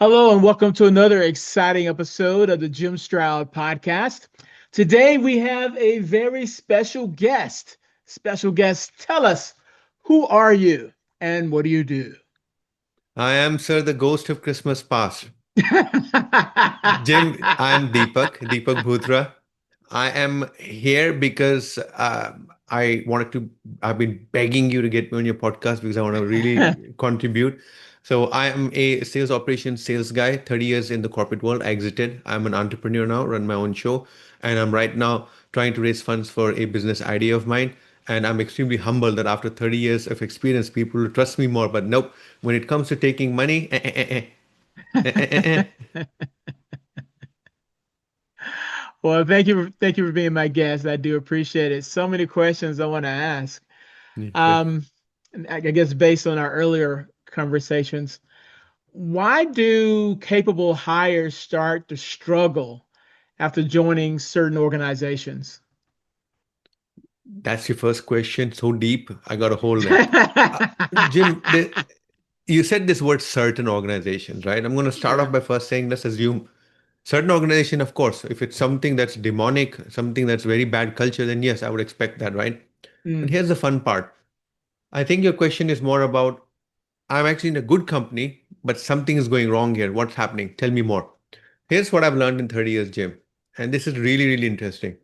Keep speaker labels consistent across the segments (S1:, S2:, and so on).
S1: Hello, and welcome to another exciting episode of the Jim Stroud podcast. Today, we have a very special guest. Special guest, tell us, who are you and what do you do?
S2: I am, sir, the ghost of Christmas past. Jim, I'm Deepak Bhootra. I am here because I've been begging you to get me on your podcast because I want to really contribute. So I am a sales operations sales guy, 30 years in the corporate world. I exited. I'm an entrepreneur now, run my own show, and I'm right now trying to raise funds for a business idea of mine. And I'm extremely humbled that after 30 years of experience, people will trust me more. But nope, when it comes to taking money,
S1: Well, thank you for being my guest. I do appreciate it. So many questions I want to ask. Um, and I guess based on our earlier conversations, why do capable hires start to struggle after joining certain organizations?
S2: That's your first question. So deep. I got a hole there. Uh, Jim, you said this word certain organizations, right? I'm going to start off
S1: Yeah.
S2: by first saying, let's assume certain organization, of course, if it's something that's demonic, something that's very bad culture, then yes, I would expect that, right? But
S1: Mm,
S2: here's the fun part. I think your question is more about, I'm actually in a good company, but something is going wrong here. What's happening? Tell me more. Here's what I've learned in 30 years, Jim. And this is really, really interesting.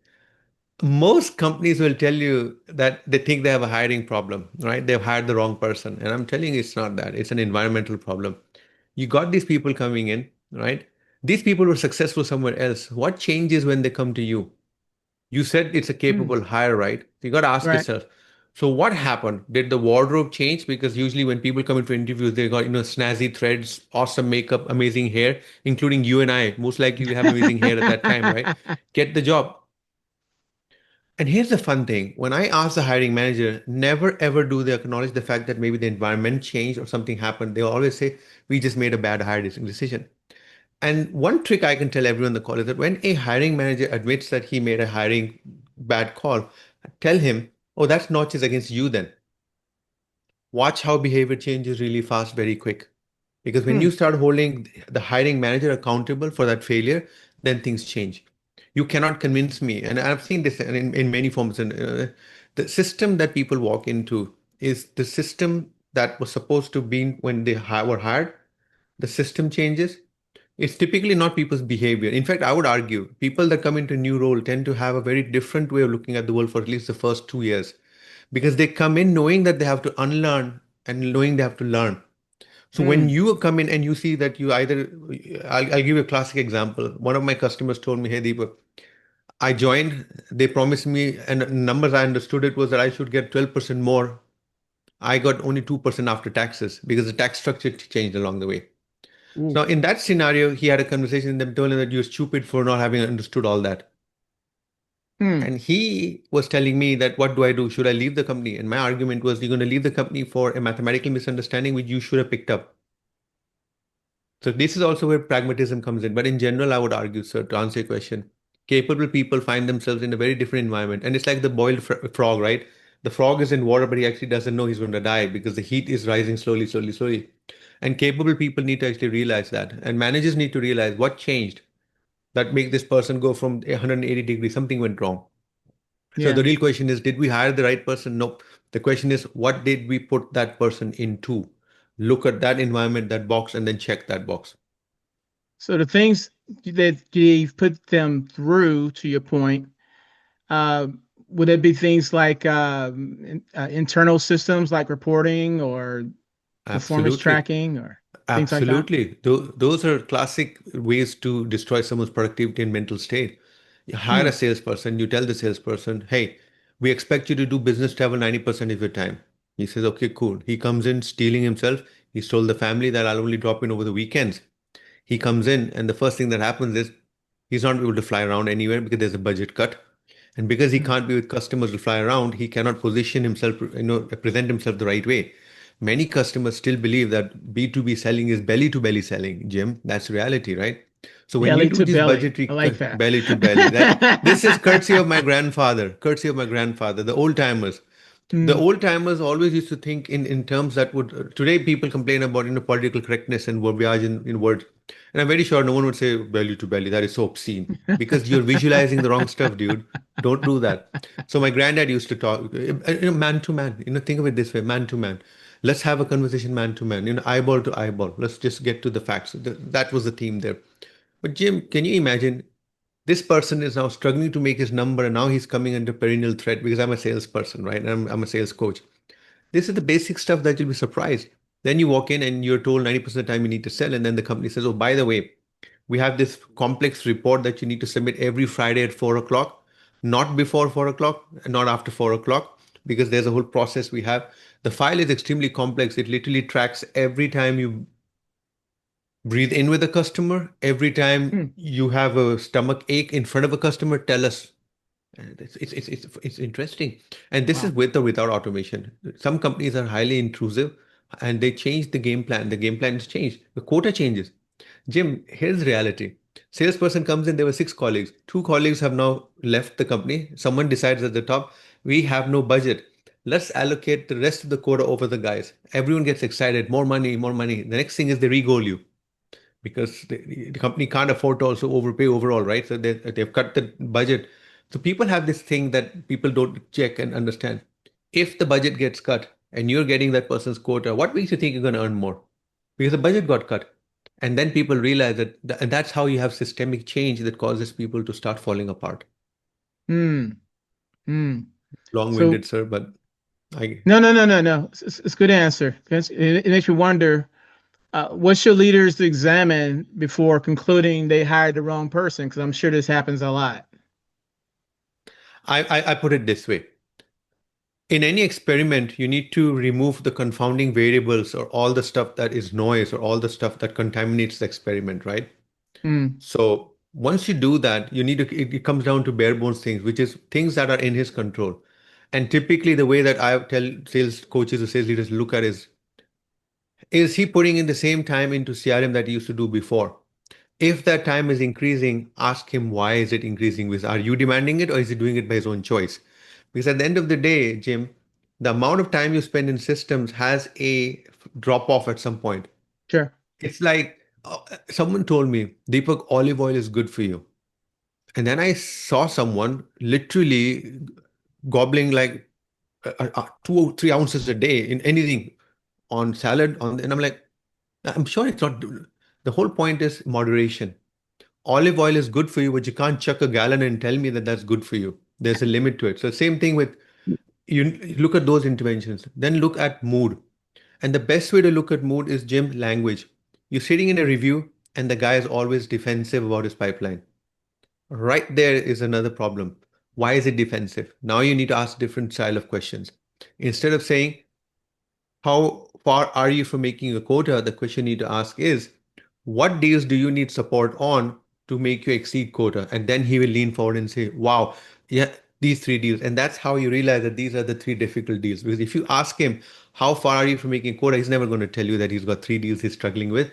S2: Most companies will tell you that they think they have a hiring problem, right? They've hired the wrong person. And I'm telling you, it's not that. It's an environmental problem. You got these people coming in, right? These people were successful somewhere else. What changes when they come to you? You said it's a
S1: mm,
S2: capable hire, right? You got to ask
S1: right.
S2: yourself. So what happened? Did the wardrobe change? Because usually when people come into interviews, they got, snazzy threads, awesome makeup, amazing hair, including you and I. Most likely we have amazing hair at that time, right? Get the job. And here's the fun thing. When I ask the hiring manager, never ever do they acknowledge the fact that maybe the environment changed or something happened. They always say, we just made a bad hiring decision. And one trick I can tell everyone on the call is that when a hiring manager admits that he made a hiring bad call, tell him, oh, that's notches against you then. Watch how behavior changes really fast, very quick. Because when you
S1: Hmm.
S2: start holding the hiring manager accountable for that failure, then things change. You cannot convince me, and I've seen this in many forms. And the system that people walk into is the system that was supposed to be when they were hired. The system changes. It's typically not people's behavior. In fact, I would argue people that come into a new role tend to have a very different way of looking at the world for at least the first 2 years because they come in knowing that they have to unlearn and knowing they have to learn. So when
S1: Hmm.
S2: you come in and you see that you either, I'll give you a classic example. One of my customers told me, hey, Deepak, I joined, they promised me, and numbers I understood it was that I should get 12% more. I got only 2% after taxes because the tax structure changed along the way. So
S1: Ooh.
S2: now in that scenario, he had a conversation with them, told him that you're stupid for not having understood all that.
S1: Hmm.
S2: And he was telling me that, what do I do? Should I leave the company? And my argument was, you're going to leave the company for a mathematical misunderstanding, which you should have picked up. So this is also where pragmatism comes in. But in general, I would argue, sir, to answer your question, capable people find themselves in a very different environment. And it's like the boiled frog, right? The frog is in water, but he actually doesn't know he's going to die because the heat is rising slowly, slowly, slowly. And capable people need to actually realize that. And managers need to realize what changed that make this person go from 180 degrees. Something went wrong. So
S1: Yeah.
S2: the real question is, did we hire the right person? Nope. The question is, what did we put that person into? Look at that environment, that box, and then check that box.
S1: So the things that you've put them through, to your point, uh, would it be things like internal systems like reporting or performance
S2: Absolutely.
S1: tracking or things like that?
S2: Absolutely. Those are classic ways to destroy someone's productivity and mental state. You hire
S1: Hmm.
S2: a salesperson, you tell the salesperson, hey, we expect you to do business travel 90% of your time. He says, okay, cool. He comes in stealing himself. He's told the family that I'll only drop in over the weekends. He comes in, and the first thing that happens is he's not able to fly around anywhere because there's a budget cut. And because he
S1: Hmm.
S2: can't be with customers to fly around, he cannot position himself, present himself the right way. Many customers still believe that B2B selling is belly to belly selling, Jim. That's reality, right? So when you
S1: Belly
S2: do
S1: to
S2: these
S1: belly. I
S2: budgetary
S1: like that.
S2: belly to belly, that this is courtesy of my grandfather, the old timers. The
S1: Hmm.
S2: old timers always used to think in terms that would today people complain about political correctness and verbiage in words. And I'm very sure no one would say belly to belly. That is so obscene because you're visualizing the wrong stuff, dude. Don't do that. So my granddad used to talk, man to man. Think of it this way, man to man. Let's have a conversation man to man, eyeball to eyeball. Let's just get to the facts. That was the theme there. But Jim, can you imagine this person is now struggling to make his number and now he's coming under perennial threat because I'm a salesperson, right? And I'm a sales coach. This is the basic stuff that you'll be surprised. Then you walk in and you're told 90% of the time you need to sell. And then the company says, oh, by the way, we have this complex report that you need to submit every Friday at 4 o'clock, not before 4 o'clock and not after 4 o'clock, because there's a whole process we have. The file is extremely complex. It literally tracks every time you breathe in with a customer, every time
S1: Hmm.
S2: you have a stomach ache in front of a customer, tell us. And it's interesting. And this is
S1: Wow.
S2: with or without automation. Some companies are highly intrusive and they change the game plan. The game plan is changed. The quota changes. Jim, here's reality. Salesperson comes in, there were six colleagues. Two colleagues have now left the company. Someone decides at the top, we have no budget. Let's allocate the rest of the quota over the guys. Everyone gets excited, more money, more money. The next thing is they re-goal you because the company can't afford to also overpay overall, right? So they've cut the budget. So people have this thing that people don't check and understand. If the budget gets cut and you're getting that person's quota, what makes you think you're going to earn more? Because the budget got cut. And then people realize that, and that's how you have systemic change that causes people to start falling apart.
S1: Hmm. Hmm. So
S2: Long-winded, sir, but I
S1: no, no, no, no, no. It's a good answer. It makes me wonder, what should leaders examine before concluding they hired the wrong person? Because I'm sure this happens a lot.
S2: I put it this way. In any experiment, you need to remove the confounding variables or all the stuff that is noise or all the stuff that contaminates the experiment, right?
S1: Hmm.
S2: So once you do that, you need to, it comes down to bare bones things, which is things that are in his control. And typically the way that I tell sales coaches or sales leaders look at is he putting in the same time into CRM that he used to do before? If that time is increasing, ask him why is it increasing? With are you demanding it or is he doing it by his own choice? Because at the end of the day, Jim, the amount of time you spend in systems has a drop off at some point.
S1: Sure.
S2: It's like someone told me, Deepak, olive oil is good for you. And then I saw someone literally gobbling like 2 or 3 ounces a day in anything on salad. And I'm like, I'm sure it's not. The whole point is moderation. Olive oil is good for you, but you can't chuck a gallon and tell me that that's good for you. There's a limit to it. So same thing with you look at those interventions. Then look at mood. And the best way to look at mood is Jim language. You're sitting in a review and the guy is always defensive about his pipeline. Right there is another problem. Why is it defensive? Now you need to ask different style of questions. Instead of saying, how far are you from making a quota? The question you need to ask is, what deals do you need support on to make you exceed quota? And then he will lean forward and say, wow, yeah, these three deals. And that's how you realize that these are the three difficult deals. Because if you ask him, how far are you from making quota? He's never going to tell you that he's got three deals he's struggling with.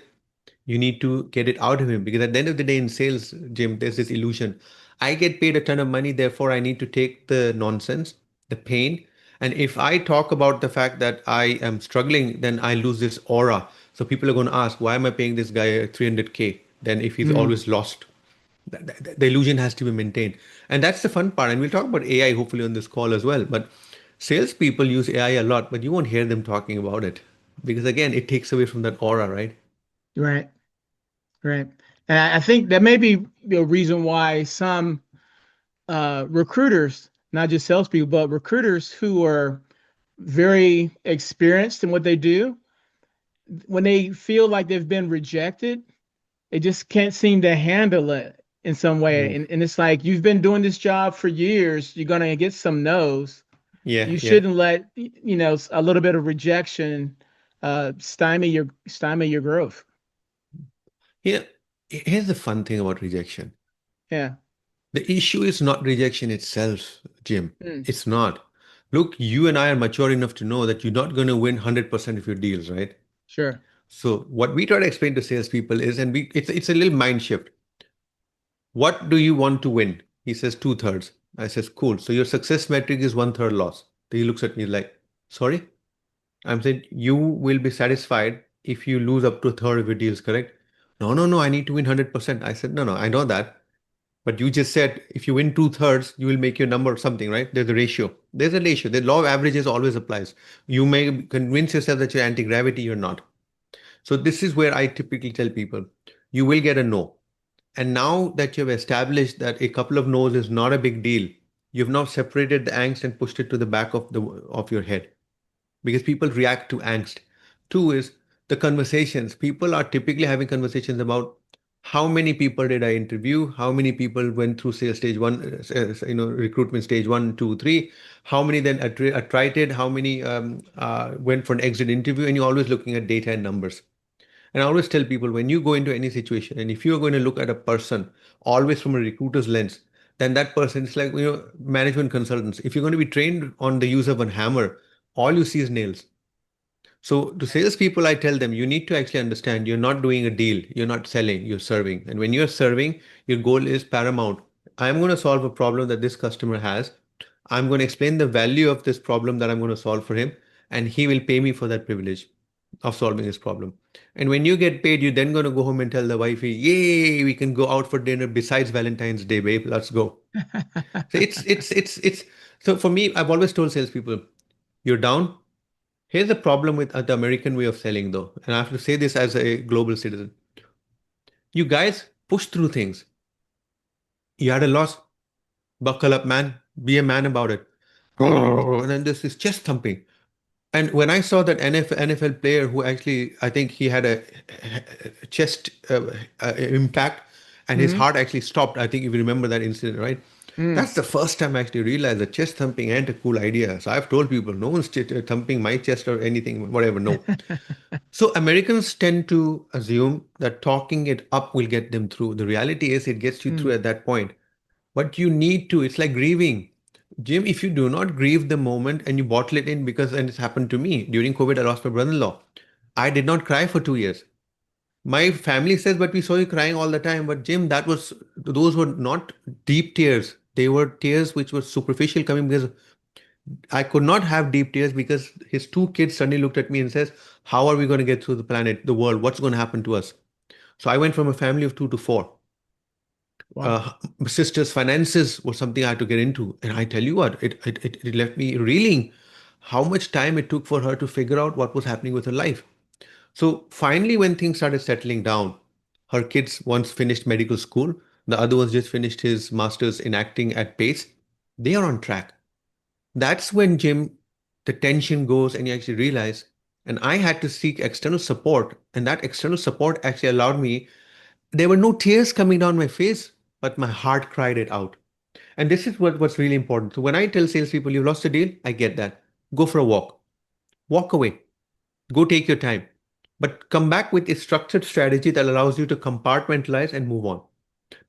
S2: You need to get it out of him because at the end of the day in sales, Jim, there's this illusion. I get paid a ton of money, therefore I need to take the nonsense, the pain. And if I talk about the fact that I am struggling, then I lose this aura. So people are going to ask, why am I paying this guy 300K? Then if he's
S1: Hmm.
S2: always lost, the illusion has to be maintained. And that's the fun part. And we'll talk about AI hopefully on this call as well. But salespeople use AI a lot, but you won't hear them talking about it because again, it takes away from that aura, right?
S1: Right. Right. And I think that may be the reason why some recruiters, not just salespeople, but recruiters who are very experienced in what they do, when they feel like they've been rejected, they just can't seem to handle it in some way.
S2: Mm.
S1: And it's like you've been doing this job for years, you're gonna get some no's.
S2: Yeah,
S1: You
S2: yeah.
S1: shouldn't let a little bit of rejection stymie your growth.
S2: Yeah, here's the fun thing about rejection.
S1: Yeah.
S2: The issue is not rejection itself, Jim.
S1: Mm,
S2: It's not. Look, you and I are mature enough to know that you're not going to win 100% of your deals, right?
S1: sure.
S2: So what we try to explain to salespeople is, and it's a little mind shift. What do you want to win? He says 2/3. I says, cool. So your success metric is 1/3 loss. He looks at me like, sorry? I'm saying you will be satisfied if you lose up to a third of your deals, correct? No, no, no, I need to win 100%. I said, no, no, I know that. But you just said if you win two-thirds, you will make your number something, right? There's a ratio. There's a ratio. The law of averages always applies. You may convince yourself that you're anti-gravity, you're not. So this is where I typically tell people, you will get a no. And now that you've established that a couple of no's is not a big deal, you've now separated the angst and pushed it to the back of your head because people react to angst. Two is the conversations. People are typically having conversations about how many people did I interview, how many people went through sales stage one, recruitment stage one, two, three, how many then attrited, how many went for an exit interview, and you're always looking at data and numbers. And I always tell people when you go into any situation, and if you're going to look at a person always from a recruiter's lens, then that person is like, management consultants. If you're going to be trained on the use of a hammer, all you see is nails. So to salespeople, I tell them you need to actually understand you're not doing a deal, you're not selling, you're serving. And when you're serving, your goal is paramount. I'm going to solve a problem that this customer has. I'm going to explain the value of this problem that I'm going to solve for him, and he will pay me for that privilege of solving his problem. And when you get paid, you're then going to go home and tell the wifey, "Yay, we can go out for dinner besides Valentine's Day, babe. Let's go." So it's so for me, I've always told salespeople, you're down. Here's the problem with the American way of selling, though, and I have to say this as a global citizen. You guys push through things. You had a loss, buckle up, man. Be a man about it. And then this is chest thumping. And when I saw that NFL player who actually, I think he had a chest impact and his
S1: Hmm.
S2: heart actually stopped. I think if you remember that incident, right?
S1: Mm.
S2: That's the first time I actually realized that chest thumping ain't a cool idea. So I've told people, no one's thumping my chest or anything, whatever. No. So Americans tend to assume that talking it up will get them through. The reality is it gets you through
S1: Mm.
S2: at that point. But you need to, it's like grieving. Jim, if you do not grieve the moment and you bottle it in, because, and it's happened to me during COVID, I lost my brother in law. I did not cry for 2 years. My family says, but we saw you crying all the time. But Jim, those were not deep tears. They were tears which were superficial coming because I could not have deep tears because his two kids suddenly looked at me and says, how are we going to get through the planet, the world? What's going to happen to us? So I went from a family of two to four.
S1: Wow.
S2: uh, Sister's finances was something I had to get into. And I tell you what, it left me reeling how much time it took for her to figure out what was happening with her life. So finally, when things started settling down, her kids once finished medical school, the other one's just finished his master's in acting at Pace. They are on track. That's when, Jim, the tension goes and you actually realize. And I had to seek external support. And that external support actually allowed me, there were no tears coming down my face, but my heart cried it out. And this is what's really important. So when I tell salespeople, you've lost a deal, I get that. Go for a walk. Walk away. Go take your time. But come back with a structured strategy that allows you to compartmentalize and move on.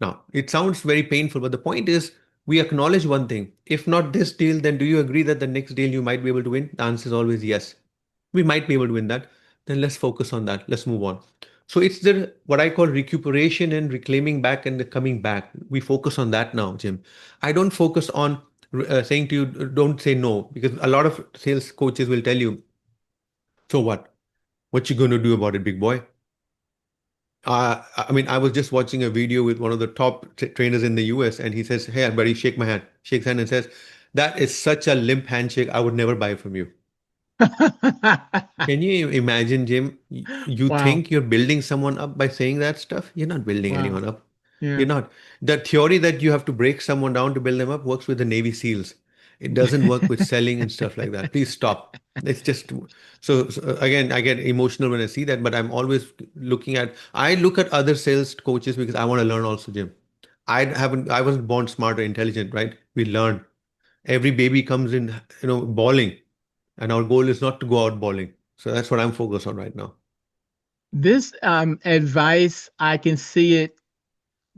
S2: Now, it sounds very painful, but the point is we acknowledge one thing. If not this deal, then do you agree that the next deal you might be able to win? The answer is always yes. We might be able to win that. Then let's focus on that. Let's move on. So it's the what I call recuperation and reclaiming back and the coming back. We focus on that now, Jim. I don't focus on saying to you, don't say no, because a lot of sales coaches will tell you, so what? What you going to do about it, big boy? I mean, I was just watching a video with one of the top trainers in the US, and he says, "Hey, buddy, shake my hand." Shakes hand and says, "That is such a limp handshake. I would never buy from you." Can you imagine, Jim? You
S1: Wow.
S2: think you're building someone up by saying that stuff? You're not building
S1: Wow.
S2: anyone up.
S1: Yeah.
S2: You're not. The theory that you have to break someone down to build them up works with the Navy SEALs. It doesn't work with selling and stuff like that. Please stop. It's just so again, I get emotional when I see that, but I'm always I look at other sales coaches because I want to learn also, Jim. I wasn't born smart or intelligent, right? We learn. Every baby comes in, bawling, and our goal is not to go out bawling. So that's what I'm focused on right now.
S1: This advice, I can see it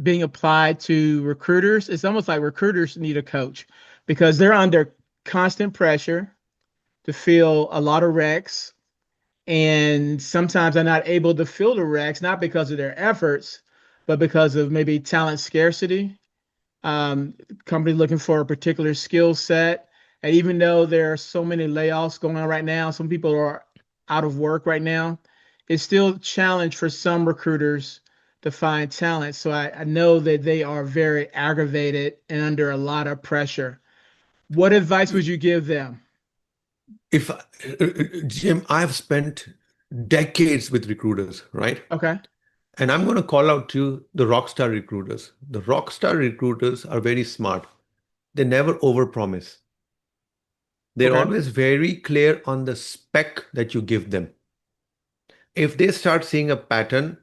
S1: being applied to recruiters. It's almost like recruiters need a coach because they're under constant pressure to fill a lot of recs. And sometimes they're not able to fill the recs, not because of their efforts, but because of maybe talent scarcity. Companies looking for a particular skill set. And even though there are so many layoffs going on right now, some people are out of work right now, it's still a challenge for some recruiters to find talent. So I know that they are very aggravated and under a lot of pressure. What advice would you give them?
S2: If Jim, I've spent decades with recruiters, right?
S1: Okay.
S2: And I'm going to call out to the rockstar recruiters. The rockstar recruiters are very smart. They never overpromise. They're
S1: Okay.
S2: always very clear on the spec that you give them. If they start seeing a pattern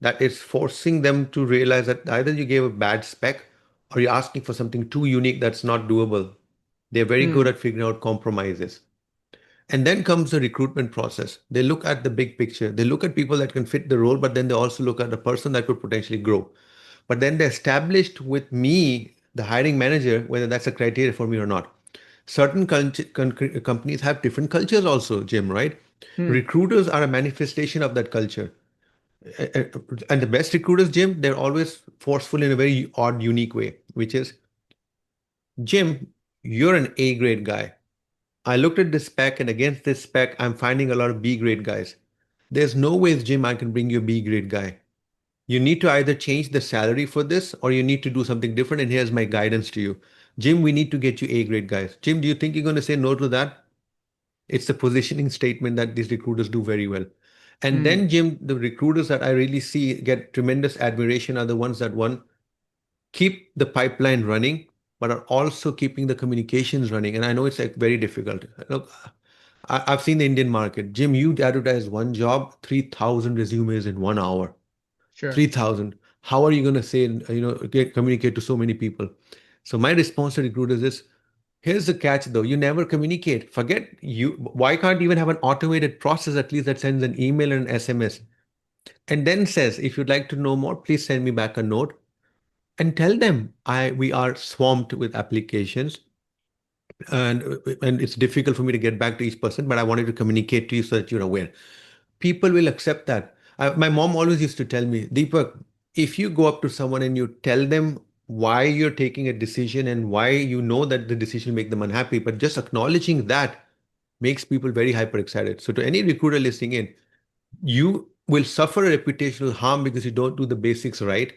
S2: that is forcing them to realize that either you gave a bad spec or you're asking for something too unique that's not doable, they're very good
S1: Hmm.
S2: at figuring out compromises. And then comes the recruitment process. They look at the big picture. They look at people that can fit the role, but then they also look at the person that could potentially grow. But then they established with me, the hiring manager, whether that's a criteria for me or not. Certain companies have different cultures also, Jim, right?
S1: Hmm.
S2: Recruiters are a manifestation of that culture. And the best recruiters, Jim, they're always forceful in a very odd, unique way, which is, Jim, you're an A grade guy. I looked at this spec, and against this spec, I'm finding a lot of B grade guys. There's no ways, Jim, I can bring you a B grade guy. You need to either change the salary for this or you need to do something different. And here's my guidance to you. Jim, we need to get you A grade guys. Jim, do you think you're going to say no to that? It's the positioning statement that these recruiters do very well. And
S1: Hmm.
S2: then, Jim, the recruiters that I really see get tremendous admiration are the ones that, one, keep the pipeline running, but are also keeping the communications running. And I know it's like very difficult. Look, I've seen the Indian market. Jim, you advertise one job, 3,000 resumes in 1 hour.
S1: Sure.
S2: 3,000. How are you going to say, communicate to so many people? So my response to recruiters is, here's the catch though, you never communicate. Forget you. Why can't you even have an automated process at least that sends an email and an SMS and then says, if you'd like to know more, please send me back a note and tell them we are swamped with applications and it's difficult for me to get back to each person, but I wanted to communicate to you so that you're aware. People will accept that. My mom always used to tell me, Deepak, if you go up to someone and you tell them why you're taking a decision and why you know that the decision will make them unhappy, but just acknowledging that makes people very hyper excited. So to any recruiter listening in, you will suffer a reputational harm because you don't do the basics right.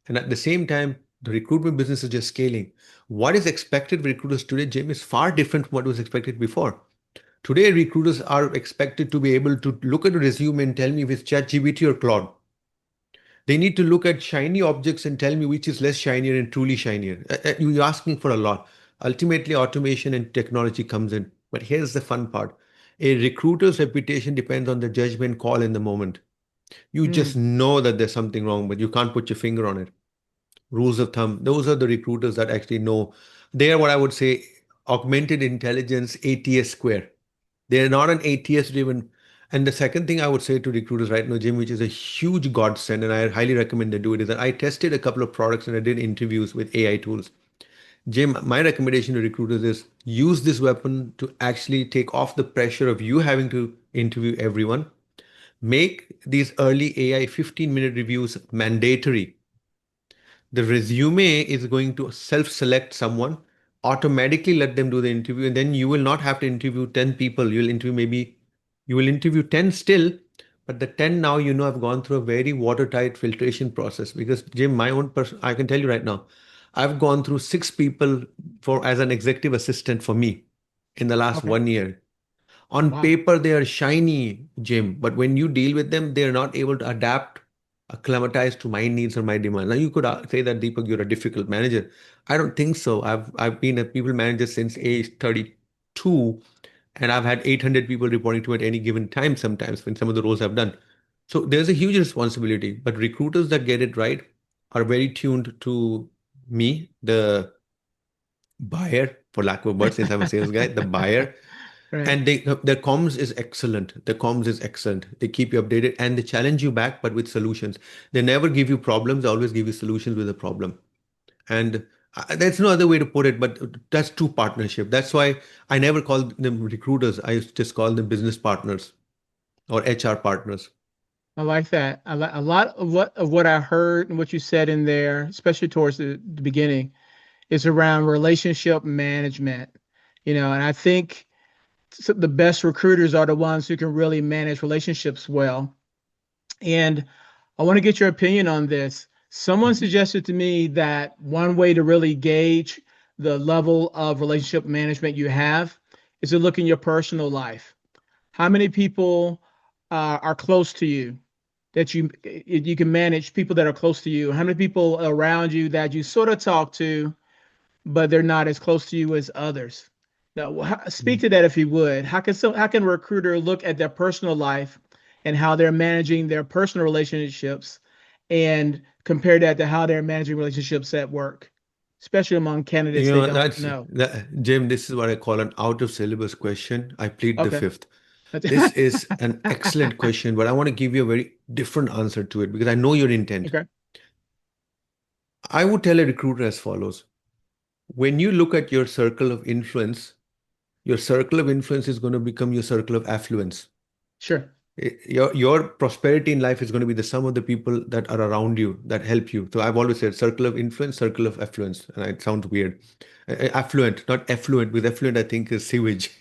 S2: And at the same time, the recruitment business is just scaling. What is expected of recruiters today, Jim, is far different from what was expected before. Today, recruiters are expected to be able to look at a resume and tell me if it's ChatGPT or Claude. They need to look at shiny objects and tell me which is less shinier and truly shinier. You're asking for a lot. Ultimately, automation and technology comes in. But here's the fun part. A recruiter's reputation depends on the judgment call in the moment. You
S1: Hmm.
S2: just know that there's something wrong, but you can't put your finger on it. Rules of thumb. Those are the recruiters that actually know. They are what I would say augmented intelligence ATS square. They're not an ATS driven. And the second thing I would say to recruiters right now, Jim, which is a huge godsend, and I highly recommend they do it, is that I tested a couple of products and I did interviews with AI tools. Jim, my recommendation to recruiters is use this weapon to actually take off the pressure of you having to interview everyone. Make these early AI 15-minute reviews mandatory. The resume is going to self-select someone, automatically let them do the interview, and then you will not have to interview 10 people. You will interview 10 still, but the 10 now, have gone through a very watertight filtration process. Because Jim, my own person, I can tell you right now, I've gone through 6 people for as an executive assistant for me in the last
S1: Okay.
S2: 1 year. On
S1: Wow.
S2: paper, they are shiny, Jim, but when you deal with them, they're not able to adapt, acclimatize to my needs or my demand. Now, you could say that, Deepak, you're a difficult manager. I don't think so. I've been a people manager since age 32, and I've had 800 people reporting to me at any given time sometimes in some of the roles I've done. So there's a huge responsibility, but recruiters that get it right are very tuned to me, the buyer, for lack of a word, since I'm a sales guy, the buyer,
S1: Right.
S2: and their comms is excellent. Their comms is excellent. They keep you updated and they challenge you back, but with solutions. They never give you problems. They always give you solutions with a problem. And there's no other way to put it, but that's true partnership. That's why I never call them recruiters. I just call them business partners or HR partners.
S1: I like that. I like a lot of what I heard and what you said in there, especially towards the beginning, is around relationship management. And I think the best recruiters are the ones who can really manage relationships well. And I want to get your opinion on this. Someone
S2: Mhm.
S1: suggested to me that one way to really gauge the level of relationship management you have is to look in your personal life. How many people are close to you that you can manage people that are close to you? How many people around you that you sort of talk to, but they're not as close to you as others? Now, speak to that if you would. How can a recruiter look at their personal life and how they're managing their personal relationships and compare that to how they're managing relationships at work, especially among candidates
S2: You
S1: they
S2: know,
S1: don't
S2: that's
S1: know?
S2: that, Jim, this is what I call an out of syllabus question. I plead the
S1: Okay.
S2: fifth. This is an excellent question, but I want to give you a very different answer to it because I know your intent.
S1: Okay.
S2: I would tell a recruiter as follows. When you look at your circle of influence is going to become your circle of affluence.
S1: Sure.
S2: Your prosperity in life is going to be the sum of the people that are around you that help you. So I've always said circle of influence, circle of affluence, and it sounds weird. Affluent, not effluent, because effluent I think is sewage.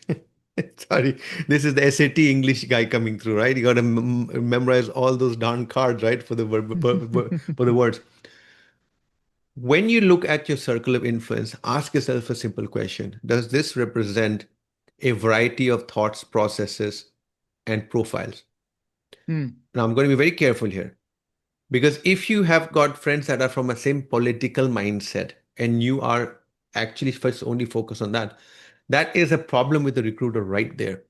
S2: Sorry, this is the SAT English guy coming through, right? You got to memorize all those darn cards, right, for the for the words. When you look at your circle of influence, ask yourself a simple question. Does this represent a variety of thoughts, processes, and profiles?
S1: Hmm.
S2: Now, I'm going to be very careful here because if you have got friends that are from a same political mindset and you are actually first only focus on that, that is a problem with the recruiter right there.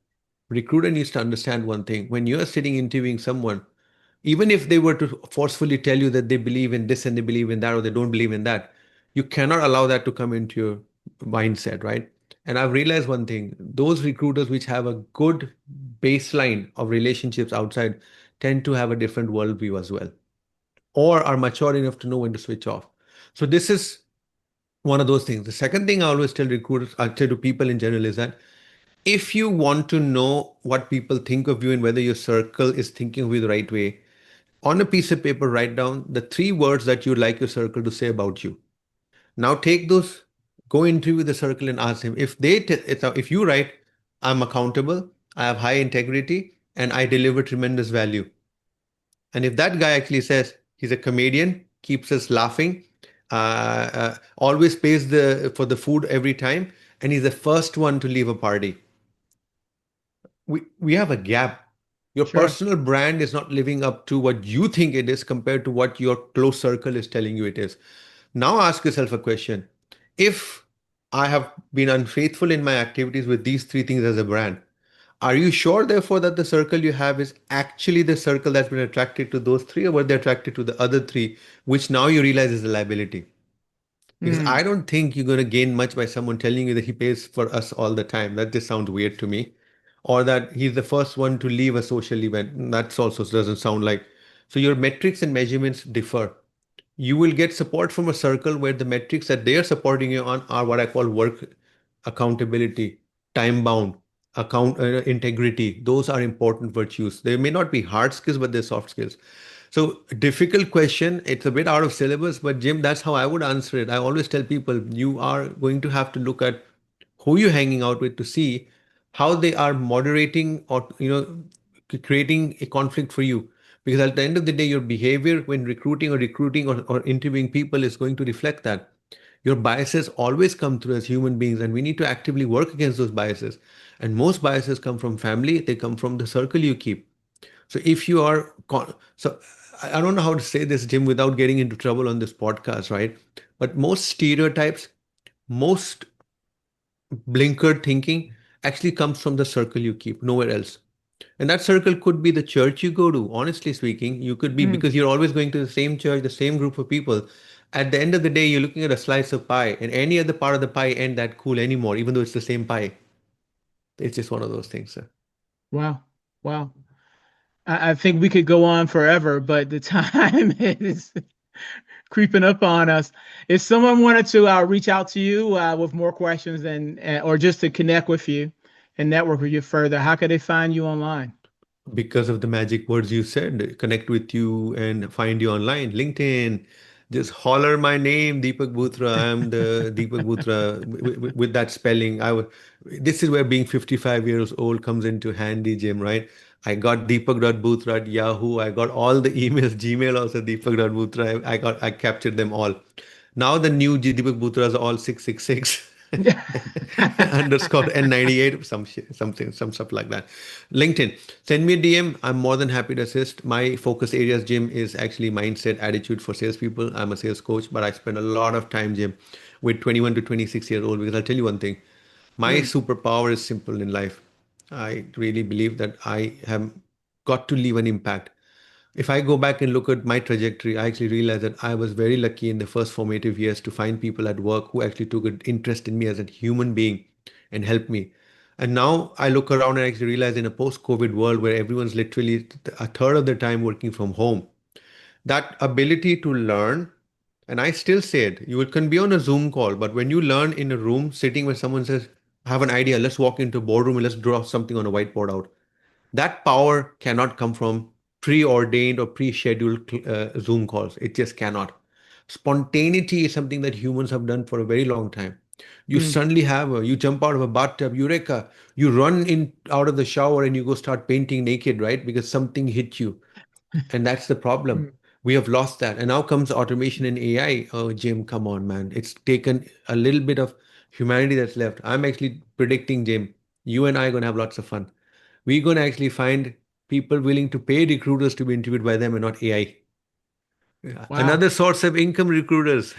S2: Recruiter needs to understand one thing. When you're sitting interviewing someone, even if they were to forcefully tell you that they believe in this and they believe in that or they don't believe in that, you cannot allow that to come into your mindset, right? And I've realized one thing, those recruiters which have a good baseline of relationships outside tend to have a different worldview as well, or are mature enough to know when to switch off. So this is one of those things. The second thing I always tell recruiters, I tell to people in general is that if you want to know what people think of you and whether your circle is thinking of you the right way, on a piece of paper, write down the three words that you'd like your circle to say about you. Now take those, go interview the circle and ask him if you write, I'm accountable, I have high integrity, and I deliver tremendous value. And if that guy actually says he's a comedian, keeps us laughing, always pays the for the food every time, and he's the first one to leave a party, we have a gap. Your
S1: Sure.
S2: personal brand is not living up to what you think it is compared to what your close circle is telling you it is. Now ask yourself a question. If I have been unfaithful in my activities with these three things as a brand, are you sure therefore that the circle you have is actually the circle that's been attracted to those three, or were they attracted to the other three, which now you realize is a liability? Because I
S1: Hmm.
S2: don't think you're going to gain much by someone telling you that he pays for us all the time. That just sounds weird to me. Or that he's the first one to leave a social event. That also doesn't sound like. So your metrics and measurements differ. You will get support from a circle where the metrics that they are supporting you on are what I call work accountability, time bound, integrity. Those are important virtues. They may not be hard skills, but they're soft skills. So, difficult question. It's a bit out of syllabus, but Jim, that's how I would answer it. I always tell people you are going to have to look at who you're hanging out with to see how they are moderating or creating a conflict for you. Because at the end of the day, your behavior when recruiting or interviewing people is going to reflect that. Your biases always come through as human beings, and we need to actively work against those biases. And most biases come from family, they come from the circle you keep. So if you are, so I don't know how to say this, Jim, without getting into trouble on this podcast, right? But most stereotypes, most blinkered thinking actually comes from the circle you keep, nowhere else. And that circle could be the church you go to, honestly speaking. You could be
S1: Hmm.
S2: because you're always going to the same church, the same group of people. At the end of the day, you're looking at a slice of pie, and any other part of the pie ain't that cool anymore, even though it's the same pie. It's just one of those things, sir.
S1: Wow. Wow. I think we could go on forever, but the time is creeping up on us. If someone wanted to reach out to you with more questions and or just to connect with you and network with you further, how could they find you online?
S2: Because of the magic words you said, connect with you and find you online, LinkedIn, Just holler my name, Deepak Bhootra. I'm the Deepak Bhootra with that spelling. This is where being 55 years old comes into handy, Jim, right? I got Deepak.Bhootra at Yahoo. I got all the emails, Gmail also Deepak.Bhootra. I captured them all. Now the new Deepak Bhootra are all 666 underscore N98, some stuff like that. LinkedIn, send me a DM. I'm more than happy to assist. My focus areas, Jim, is actually mindset, attitude for salespeople. I'm a sales coach, but I spend a lot of time, Jim, with 21 to 26-year old because I'll tell you one thing. My
S1: Mm,
S2: superpower is simple in life. I really believe that I have got to leave an impact. If I go back and look at my trajectory, I actually realize that I was very lucky in the first formative years to find people at work who actually took an interest in me as a human being and helped me. And now I look around and actually realize in a post-COVID world where everyone's literally a third of their time working from home, that ability to learn, and I still say it, you can be on a Zoom call, but when you learn in a room sitting where someone says, I have an idea, let's walk into a boardroom and let's draw something on a whiteboard out. That power cannot come from preordained or pre-scheduled Zoom calls. It just cannot. Spontaneity is something that humans have done for a very long time. You
S1: mm,
S2: suddenly you jump out of a bathtub, eureka, you run in out of the shower and you go start painting naked, right? Because something hit you. And that's the problem.
S1: mm.
S2: We have lost that. And now comes automation and AI. Oh, Jim, come on, man. It's taken a little bit of humanity that's left. I'm actually predicting, Jim, you and I are going to have lots of fun. We're going to actually find people willing to pay recruiters to be interviewed by them and not AI. Yeah.
S1: Wow.
S2: Another source of income recruiters.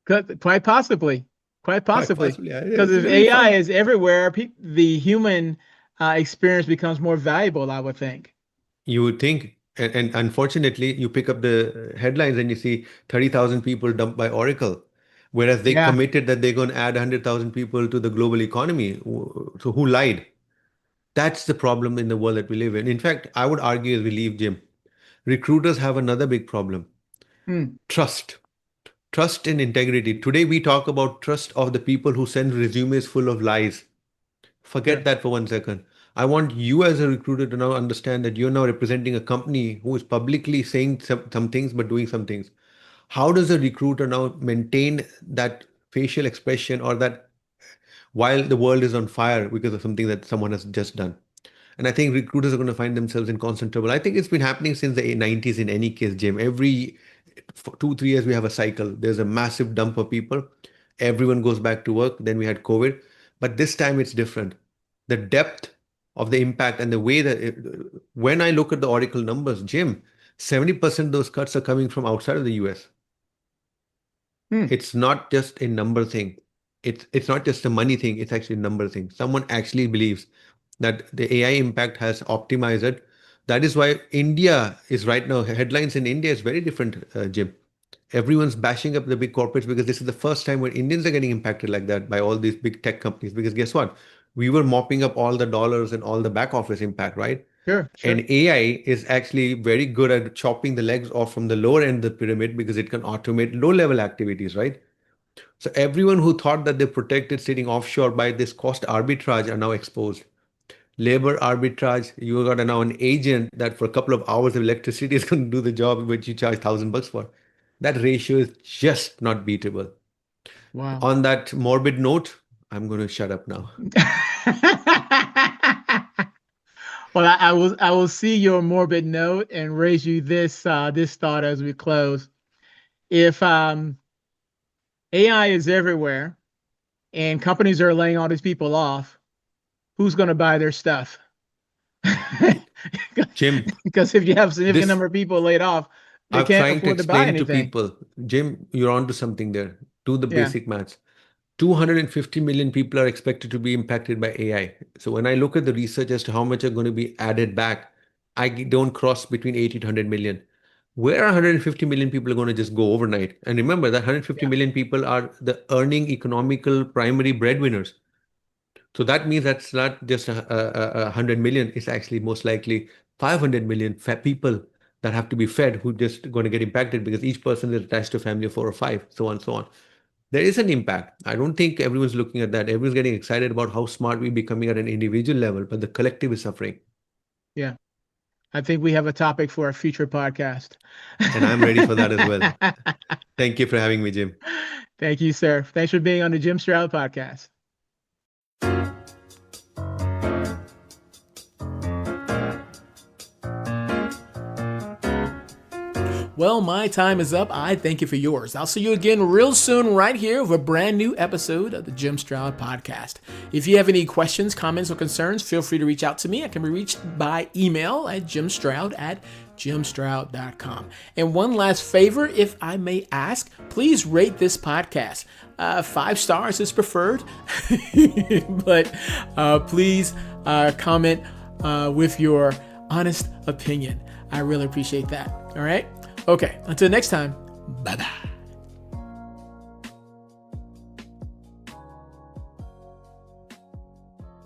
S1: Quite possibly. Quite
S2: Quite
S1: possibly.
S2: possibly. Yeah,
S1: Because
S2: it's
S1: if
S2: going to be
S1: AI
S2: fun.
S1: is everywhere, the human experience becomes more valuable, I would think.
S2: You would think. And unfortunately, you pick up the headlines and you see 30,000 people dumped by Oracle, whereas they
S1: Yeah.
S2: committed that they're going to add 100,000 people to the global economy. So who lied? That's the problem in the world that we live in. In fact, I would argue as we leave, Jim, recruiters have another big problem:
S1: Mm,
S2: trust. Trust and integrity. Today, we talk about trust of the people who send resumes full of lies. Forget
S1: sure.
S2: that for 1 second. I want you as a recruiter to now understand that you're now representing a company who is publicly saying some things but doing some things. How does a recruiter now maintain that facial expression or that while the world is on fire because of something that someone has just done? And I think recruiters are going to find themselves in constant trouble. I think it's been happening since the 90s in any case, Jim. Every for 2, 3 years, we have a cycle. There's a massive dump of people. Everyone goes back to work. Then we had COVID. But this time it's different. The depth of the impact and the way that when I look at the Oracle numbers, Jim, 70% of those cuts are coming from outside of the US.
S1: Mm,
S2: It's not just a number thing. It's not just a money thing. It's actually a number thing. Someone actually believes that the AI impact has optimized it. That is why India is right now, headlines in India is very different, Jim. Everyone's bashing up the big corporates because this is the first time where Indians are getting impacted like that by all these big tech companies. Because guess what? We were mopping up all the dollars and all the back office impact, right?
S1: sure,
S2: And
S1: sure.
S2: AI is actually very good at chopping the legs off from the lower end of the pyramid because it can automate low level activities, right? So everyone who thought that they're protected sitting offshore by this cost arbitrage are now exposed. Labor arbitrage, you got now an agent that for a couple of hours of electricity is going to do the job which you charge $1,000 for. That ratio is just not beatable.
S1: Wow.
S2: On that morbid note, I'm going to shut up now.
S1: Well, I will see your morbid note and raise you this thought as we close. If AI is everywhere and companies are laying all these people off, who's going to buy their stuff?
S2: Jim,
S1: Because if you have a significant
S2: this
S1: number of people laid off, they
S2: I'm
S1: can't
S2: trying to
S1: afford to buy
S2: explain to
S1: anything.
S2: people. Jim, you're onto something there. Do the
S1: Yeah.
S2: basic maths. 250 million people are expected to be impacted by AI. So when I look at the research as to how much are going to be added back, I don't cross between 80 to 100 million. Where are 150 million people are going to just go overnight? And remember that 150
S1: Yeah.
S2: million people are the earning economical primary breadwinners. So that means that's not just 100 million. It's actually most likely 500 million people that have to be fed who just going to get impacted because each person is attached to a family of four or five, so on, so on. There is an impact. I don't think everyone's looking at that. Everyone's getting excited about how smart we're becoming at an individual level, but the collective is suffering.
S1: Yeah. I think we have a topic for a future podcast.
S2: And I'm ready for that as well. Thank you for having me, Jim.
S1: Thank you, sir. Thanks for being on the Jim Stroud podcast.
S3: Well, my time is up. I thank you for yours. I'll see you again real soon right here with a brand new episode of the Jim Stroud podcast. If you have any questions, comments, or concerns, feel free to reach out to me. I can be reached by email at jimstroud@jimstroud.com. And one last favor, if I may ask, please rate this podcast. 5 stars is preferred, but please comment with your honest opinion. I really appreciate that. All right? Okay, until next time, bye-bye.